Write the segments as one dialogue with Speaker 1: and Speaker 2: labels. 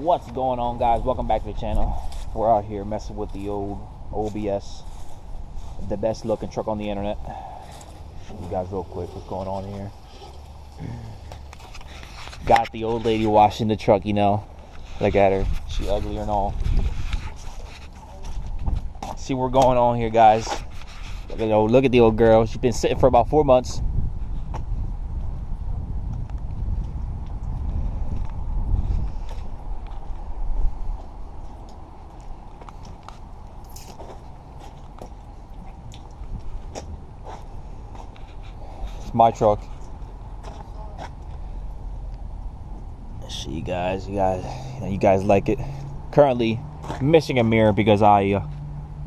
Speaker 1: What's going on, guys? Welcome back to the channel. We're out here messing with the old OBS, the best looking truck on the internet. Show you guys real quick what's going on here. Got the old lady washing the truck, you know. Look at her. She ugly and all. See what's going on here, guys. Look at the old girl. She's been sitting for about 4 months. It's my truck. See you guys, you guys like it. Currently missing a mirror because I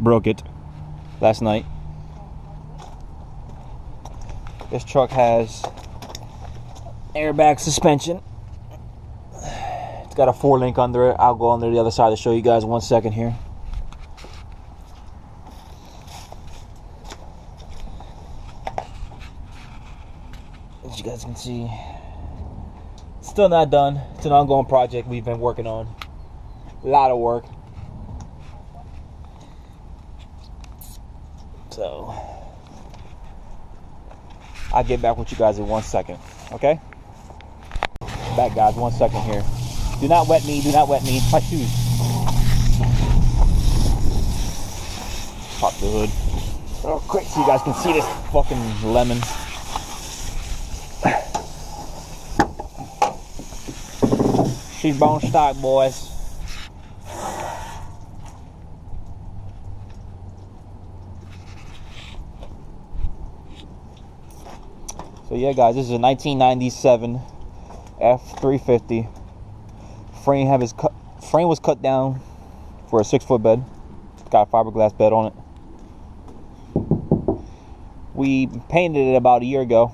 Speaker 1: broke it last night. This truck has airbag suspension. It's got a 4-link under it. I'll go under the other side to show you guys 1 second here. As you guys can see, still not done. It's an ongoing project we've been working on. A lot of work. So I'll get back with you guys in 1 second, okay? Back, guys, 1 second here. Do not wet me, do not wet me. My shoes. Pop the hood real quick so you guys can see this fucking lemon. She's bone stock, boys. So yeah, guys, this is a 1997 F350. Frame was cut down for a 6-foot bed. It's got a fiberglass bed on it. We painted it about a year ago.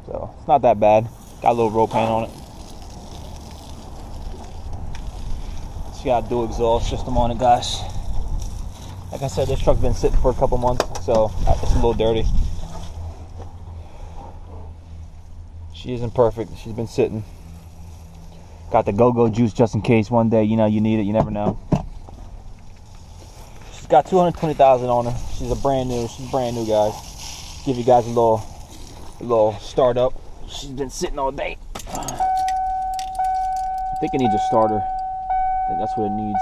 Speaker 1: So it's not that bad. Got a little roll paint on it. It's got a dual exhaust system on it, guys. Like I said, this truck's been sitting for a couple months, so it's a little dirty. She isn't perfect. She's been sitting. Got the go-go juice just in case one day, you know, you need it. You never know. She's got 220,000 on her. She's brand new, guys. Give you guys a little startup. She's been sitting all day. I think it needs a starter. I think that's what it needs.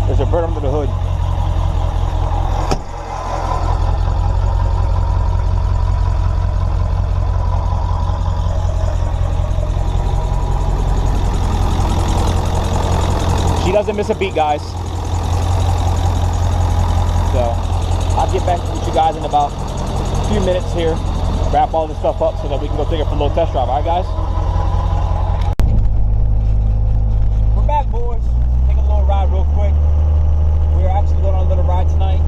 Speaker 1: There's a bird under the hood. She doesn't miss a beat, guys. So I'll get back with you guys in about a few minutes here. Wrap all this stuff up so that we can go take it for a little test drive. All right, guys? We're back, boys. Take a little ride real quick. We're actually going on a little ride tonight.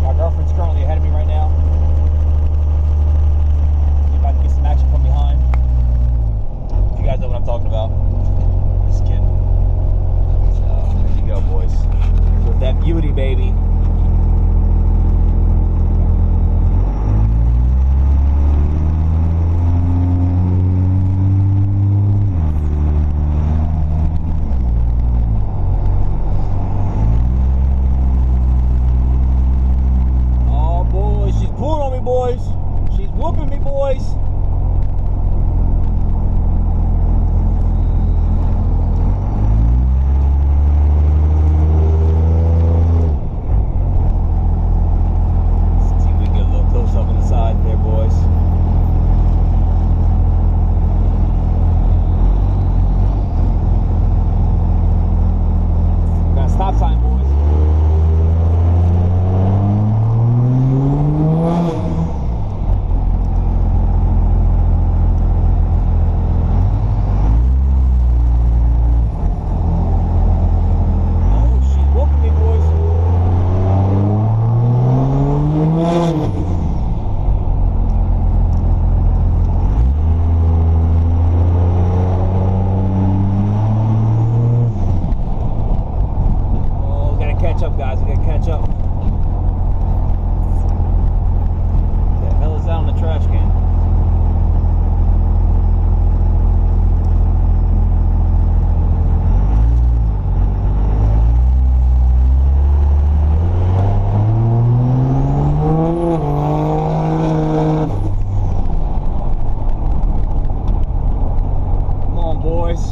Speaker 1: My girlfriend's currently ahead of me right now. See if I can get some action from behind. If you guys know what I'm talking about. Just kidding. So, there you go, boys. With that beauty, baby. Oh, boys, she's pulling on me, boys. She's whooping me, boys.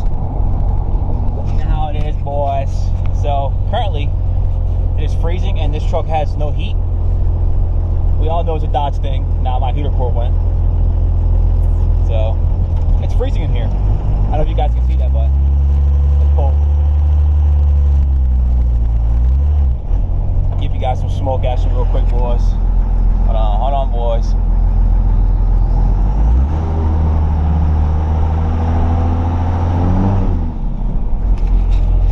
Speaker 1: You know how it is, boys. So currently it is freezing and this truck has no heat. We all know it's a Dodge thing. Now my heater cord went. So it's freezing in here. I don't know if you guys can see that, but it's cold. I'll give you guys some smoke action real quick, boys. Hold on, boys.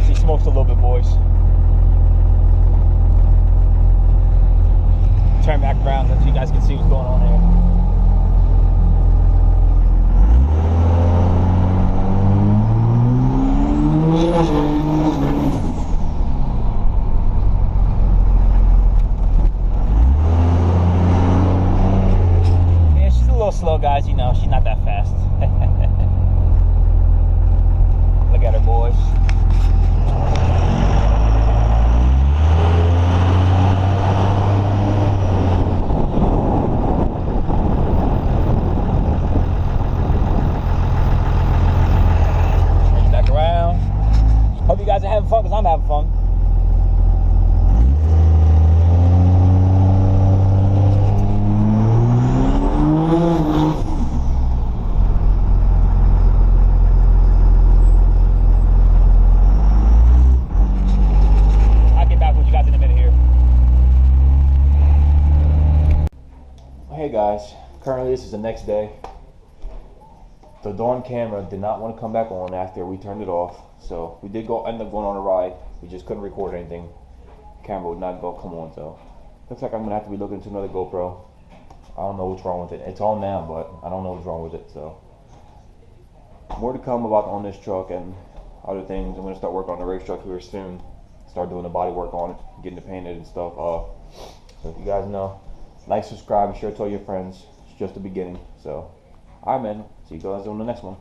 Speaker 1: See, smokes a little bit, boys. Turn back around so you guys can see what's going on here. Yeah, she's a little slow, guys. You know, she's not that fast. Look at her, boys. Hope you guys are having fun, because I'm having fun. I'll get back with you guys in a minute here. Hey guys, currently this is the next day. The Dawn camera did not want to come back on after we turned it off. So we did end up going on a ride. We just couldn't record anything. The camera would not come on, so looks like I'm gonna have to be looking into another GoPro. I don't know what's wrong with it. It's on now, but I don't know what's wrong with it. So more to come on this truck and other things. I'm gonna start working on the race truck here soon. Start doing the body work on it, getting it painted and stuff. So if you guys know, like, subscribe, and share, tell your friends. It's just the beginning. So alright, man. See you guys on the next one.